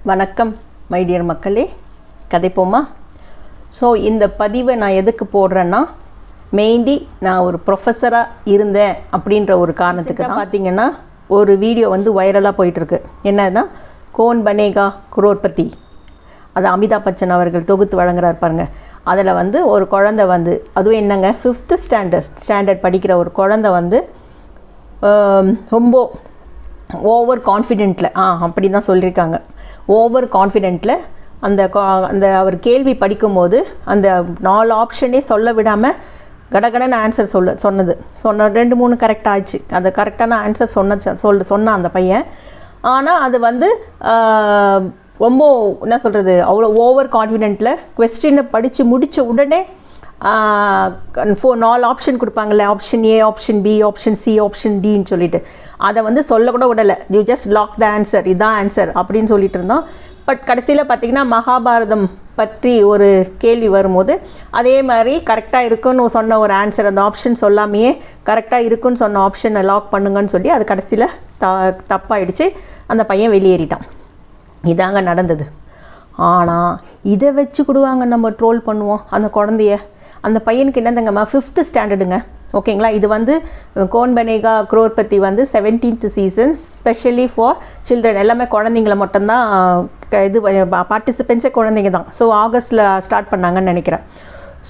வணக்கம் my dear மக்களே, கதைப்போமா. So இந்த பதிவை நான் எதுக்கு போடுறேன்னா, மெயின்லி நான் ஒரு ப்ரொஃபஸராக இருந்தேன் அப்படின்ற ஒரு காரணத்துக்கு தான். பார்த்திங்கன்னா ஒரு வீடியோ வந்து வைரலாக போயிட்டுருக்கு. என்னன்னா, கோன் பனேகா குரோர்பதி, அது அமிதாப் பச்சன் அவர்கள் தொகுத்து வழங்குறாரு பாருங்க. அதில் வந்து ஒரு குழந்தை வந்து, அதுவும் என்னங்க 5th ஸ்டாண்டர்ட் படிக்கிற ஒரு குழந்தை வந்து ரொம்ப ஓவர் கான்ஃபிடென்ட்டில் அப்படி தான் சொல்லியிருக்காங்க. ஓவர் கான்ஃபிடென்ட்டில் அந்த அவர் கேள்வி படிக்கும்போது அந்த 4 ஆப்ஷனே சொல்ல விடாமல் கடகடன்னு ஆன்சர் சொன்ன 2-3 கரெக்டாக ஆச்சு. அந்த கரெக்டான ஆன்சர் சொன்ன அந்த பையன். ஆனால் அது வந்து ரொம்ப என்ன சொல்கிறது, அவ்வளோ ஓவர் கான்ஃபிடென்ட்டில் கொஸ்டினை படித்து முடித்த உடனே 4 ஆப்ஷன் கொடுப்பாங்கள்ல, option A, option B, option C, option டின்னு சொல்லிட்டு அதை வந்து சொல்லக்கூட விடலை. You just lock the answer, இதான் ஆன்சர் அப்படின்னு சொல்லிட்டு இருந்தோம். பட் கடைசியில் பார்த்திங்கன்னா மகாபாரதம் பற்றி ஒரு கேள்வி வரும்போது அதே மாதிரி கரெக்டாக இருக்குன்னு சொன்ன ஒரு ஆன்சர், அந்த ஆப்ஷன் சொல்லாமையே கரெக்டாக இருக்குன்னு சொன்ன ஆப்ஷனை லாக் பண்ணுங்கன்னு சொல்லி அது கடைசியில் தப்பாயிடுச்சு. அந்த பையன் வெளியேறிட்டான். இதாங்க நடந்தது. ஆனால் இதை வச்சு கொடுவாங்க நம்ம ட்ரோல் பண்ணுவோம் அந்த குழந்தைய. அந்த பையனுக்கு என்னதுங்கம்மா 5th ஸ்டாண்டர்டுங்க, ஓகேங்களா. இது வந்து கோன் பனேகா குரோர்பதி வந்து 17th season, specially for children. எல்லாமே குழந்தைங்கள மட்டும்தான், இது பார்ட்டிசிபென்ட்ஸே குழந்தைங்க தான். ஸோ ஆகஸ்ட்டில் ஸ்டார்ட் பண்ணாங்கன்னு நினைக்கிறேன்.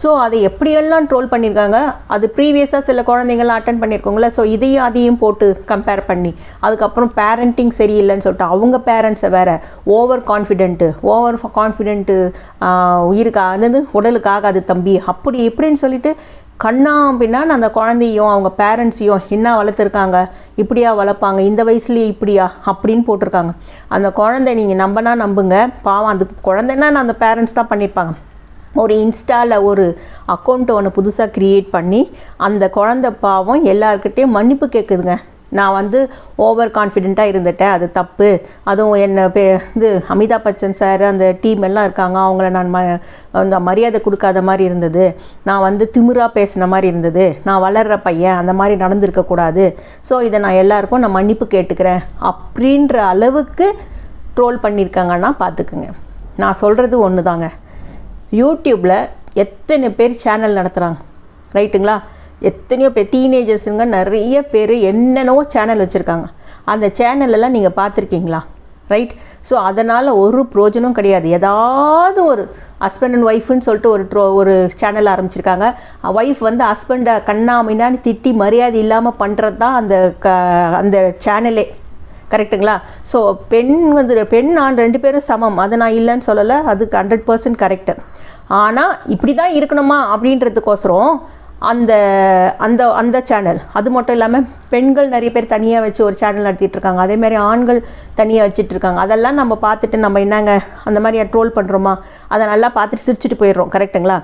ஸோ அதை எப்படியெல்லாம் ட்ரோல் பண்ணியிருக்காங்க. அது ப்ரீவியஸாக சில குழந்தைங்கள்லாம் அட்டன் பண்ணியிருக்கோங்களே. ஸோ அதையும் போட்டு கம்பேர் பண்ணி, அதுக்கப்புறம் பேரண்டிங் சரியில்லைன்னு சொல்லிட்டு அவங்க பேரண்ட்ஸை வேறு ஓவர் கான்ஃபிடென்ட்டு உயிருக்கா அது உடலுக்காக அது தம்பி அப்படி இப்படின்னு சொல்லிட்டு கண்ணா அப்படின்னா அந்த குழந்தையும் அவங்க பேரண்ட்ஸையும் என்ன வளர்த்துருக்காங்க, இப்படியா வளர்ப்பாங்க, இந்த வயசுலேயே இப்படியா அப்படின்னு போட்டிருக்காங்க. அந்த குழந்தை நீங்கள் நம்புங்க, பாவம் அந்த குழந்தைன்னா அந்த பேரண்ட்ஸ் தான் பண்ணியிருப்பாங்க. ஒரு இன்ஸ்டாவில் ஒரு அக்கௌண்ட்டை ஒன்று புதுசாக க்ரியேட் பண்ணி அந்த குழந்தை பாவம் எல்லாருக்கிட்டேயும் மன்னிப்பு கேட்குதுங்க. நான் வந்து ஓவர் கான்ஃபிடென்ட்டாக இருந்துட்டேன், அது தப்பு. அதுவும் என்ன இது அமிதாப் பச்சன் சார் அந்த டீம் எல்லாம் இருக்காங்க, அவங்கள நான் அந்த மரியாதை கொடுக்காத மாதிரி இருந்தது, நான் வந்து திமிராக பேசின மாதிரி இருந்தது, நான் வளர்கிற பையன், அந்த மாதிரி நடந்திருக்கக்கூடாது. ஸோ இதை நான் எல்லாருக்கும் நான் மன்னிப்பு கேட்டுக்கிறேன் அப்படின்ற அளவுக்கு ட்ரோல் பண்ணியிருக்காங்கன்னா பார்த்துக்குங்க. நான் சொல்கிறது ஒன்று தாங்க, யூடியூப்பில் எத்தனை பேர் சேனல் நடத்துகிறாங்க, ரைட்டுங்களா. எத்தனையோ பேர் டீனேஜர்ஸுங்க நிறைய பேர் என்னென்னவோ சேனல் வச்சுருக்காங்க. அந்த சேனலெல்லாம் நீங்கள் பார்த்துருக்கீங்களா, ரைட். ஸோ அதனால் ஒரு பிரோஜனம் கிடையாது. ஏதாவது ஒரு ஹஸ்பண்ட் அண்ட் ஒய்ஃப்னு சொல்லிட்டு ஒரு சேனல் ஆரம்பிச்சிருக்காங்க. ஒய்ஃப் வந்து ஹஸ்பண்டை கண்ணாமின்னான்னு திட்டி மரியாதை இல்லாமல் பண்ணுறது தான் அந்த சேனலே, கரெக்டுங்களா. ஸோ பெண் ஆண் 2 பேரும் சமம், அதை நான் இல்லைன்னு சொல்லலை, அதுக்கு 100% கரெக்டு. ஆனால் இப்படி தான் இருக்கணுமா அப்படின்றதுக்கோசரம் அந்த அந்த அந்த சேனல், அது மட்டும் இல்லாமல் பெண்கள் நிறைய பேர் தனியாக வச்சு ஒரு சேனல் நடத்திட்டுருக்காங்க, அதேமாதிரி ஆண்கள் தனியாக வச்சிட்ருக்காங்க. அதெல்லாம் நம்ம பார்த்துட்டு நம்ம என்னங்க அந்த மாதிரி ட்ரோல் பண்ணுறோமா, அதை நல்லா பார்த்துட்டு சிரிச்சுட்டு போயிடுறோம், கரெக்டுங்களா.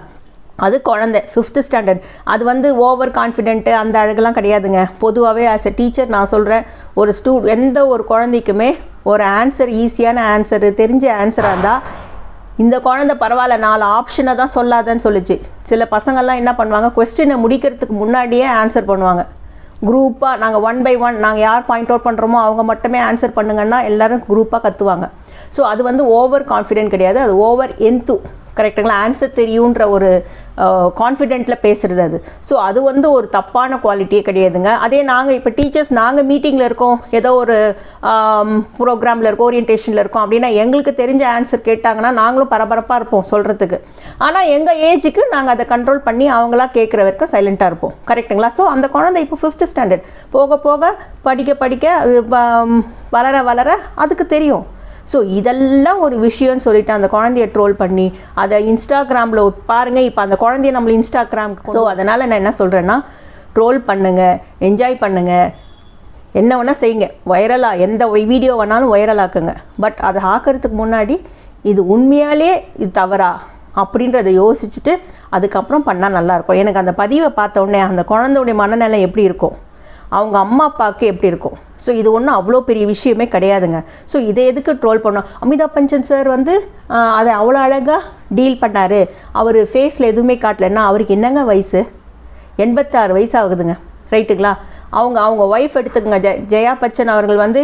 அது குழந்தை 5th ஸ்டாண்டர்ட், அது வந்து ஓவர் கான்ஃபிடென்ட்டு அந்த அழகெல்லாம் கிடையாதுங்க. பொதுவாகவே ஆஸ் எ டீச்சர் நான் சொல்கிறேன், ஒரு எந்த ஒரு குழந்தைக்குமே ஒரு ஆன்சர், ஈஸியான ஆன்சரு, தெரிஞ்ச ஆன்சராக இருந்தால், இந்த குழந்தை பரவாயில்ல 4 ஆப்ஷனை தான் சொல்லாதன்னு சொல்லிச்சு. சில பசங்கள்லாம் என்ன பண்ணுவாங்க, கொஸ்டினை முடிக்கிறதுக்கு முன்னாடியே ஆன்சர் பண்ணுவாங்க. குரூப்பாக நாங்கள் 1 by 1 நாங்கள் யார் பாயிண்ட் அவுட் பண்ணுறோமோ அவங்க மட்டுமே ஆன்சர் பண்ணுங்கன்னா எல்லோரும் குரூப்பாக கற்றுவாங்க. ஸோ அது வந்து ஓவர் கான்ஃபிடென்ட் கிடையாது, அது ஓவர் என்து, கரெக்டுங்களா. ஆன்சர் தெரியுன்ற ஒரு கான்ஃபிடென்ட்டில் பேசுகிறது அது. ஸோ அது வந்து ஒரு தப்பான குவாலிட்டியே கிடையாதுங்க. அதே நாங்கள் இப்போ டீச்சர்ஸ், நாங்கள் மீட்டிங்கில் இருக்கோம், ஏதோ ஒரு ப்ரோக்ராமில் இருக்கோம், ஓரியன்டேஷனில் இருக்கோம் அப்படின்னா எங்களுக்கு தெரிஞ்ச ஆன்சர் கேட்டாங்கன்னா நாங்களும் பரபரப்பாக இருப்போம் சொல்கிறதுக்கு. ஆனால் எங்கள் ஏஜுக்கு நாங்கள் அதை கண்ட்ரோல் பண்ணி அவங்களா கேட்குற வரைக்கும் சைலண்ட்டாக இருப்போம், கரெக்டுங்களா. ஸோ அந்த குழந்தை இப்போ 5th ஸ்டாண்டர்ட், போக போக படிக்க அது வளர அதுக்கு தெரியும். ஸோ இதெல்லாம் ஒரு விஷயம்னு சொல்லிட்டு அந்த குழந்தைய ட்ரோல் பண்ணி அதை இன்ஸ்டாகிராமில் பாருங்கள். இப்போ அந்த குழந்தைய நம்மளை இன்ஸ்டாகிராமுக்கு, ஸோ அதனால் நான் என்ன சொல்கிறேன்னா, ட்ரோல் பண்ணுங்கள், என்ஜாய் பண்ணுங்கள், என்ன வேணால் செய்யுங்க, வைரலாக எந்த வீடியோ வேணாலும் வைரலாக்குங்க. பட் அதை ஆக்கிறதுக்கு முன்னாடி இது உண்மையாலே இது தவறா அப்படின்றத யோசிச்சுட்டு அதுக்கப்புறம் பண்ணால் நல்லாயிருக்கும். எனக்கு அந்த பதிவை பார்த்த உடனே அந்த குழந்தையுடைய மனநிலை எப்படி இருக்கும், அவங்க அம்மா அப்பாவுக்கு எப்படி இருக்கும். ஸோ இது ஒன்றும் அவ்வளோ பெரிய விஷயமே கிடையாதுங்க. ஸோ இதை எதுக்கு ட்ரோல் பண்ணோம். அமிதாப் பச்சன் சார் வந்து அதை அவ்வளோ அழகாக டீல் பண்ணார். அவர் ஃபேஸில் எதுவுமே காட்டலைன்னா அவருக்கு என்னங்க வயசு, 86 வயசு ஆகுதுங்க, ரைட்டுங்களா. அவங்க ஒய்ஃப் எடுத்துக்கோங்க, ஜெயா பச்சன் அவர்கள் வந்து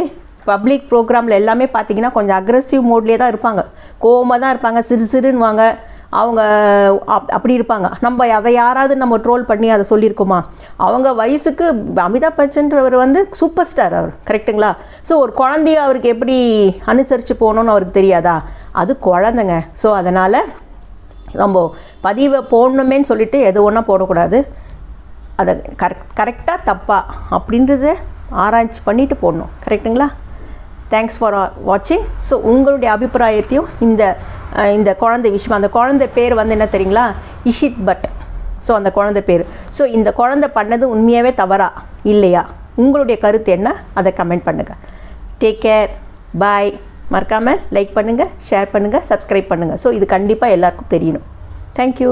பப்ளிக் ப்ரோக்ராமில் எல்லாமே பார்த்தீங்கன்னா கொஞ்சம் அக்ரெசிவ் மோட்லேயே தான் இருப்பாங்க, கோவமாக தான் இருப்பாங்க, சிறுன்னுவாங்க, அவங்க அப்படி இருப்பாங்க. நம்ம அதை யாராவது நம்ம ட்ரோல் பண்ணி அதை சொல்லியிருக்கோமா? அவங்க வயசுக்கு அமிதாப் பச்சன்றவர் வந்து சூப்பர் ஸ்டார் அவர், கரெக்டுங்களா? ஸோ ஒரு குழந்தைய அவருக்கு எப்படி அனுசரித்து போகணுன்னு அவருக்கு தெரியாதா? அது குழந்தைங்க. ஸோ அதனால் நம்ம பதிவை போடணுமேன்னு சொல்லிவிட்டு எது ஒன்றா போடக்கூடாது. அதை கரெக்டாக தப்பா அப்படின்றத ஆராய்ச்சி பண்ணிவிட்டு போடணும், கரெக்டுங்களா? தேங்க்ஸ் ஃபார் வாட்சிங். ஸோ உங்களுடைய அபிப்பிராயத்தையும் இந்த குழந்தை விஷயம், அந்த குழந்தை பேர் வந்து என்ன தெரியுங்களா? இஷித் பட். ஸோ அந்த குழந்தை பேர். ஸோ இந்த குழந்தை பண்ணது உண்மையாகவே தவறா இல்லையா? உங்களுடைய கருத்து என்ன? அதை கமெண்ட் பண்ணுங்கள். டேக் கேர், பாய். மறக்காமல் லைக் பண்ணுங்கள், ஷேர் பண்ணுங்கள், சப்ஸ்கிரைப் பண்ணுங்கள். ஸோ இது கண்டிப்பாக எல்லாருக்கும் தெரியணும். தேங்க்யூ.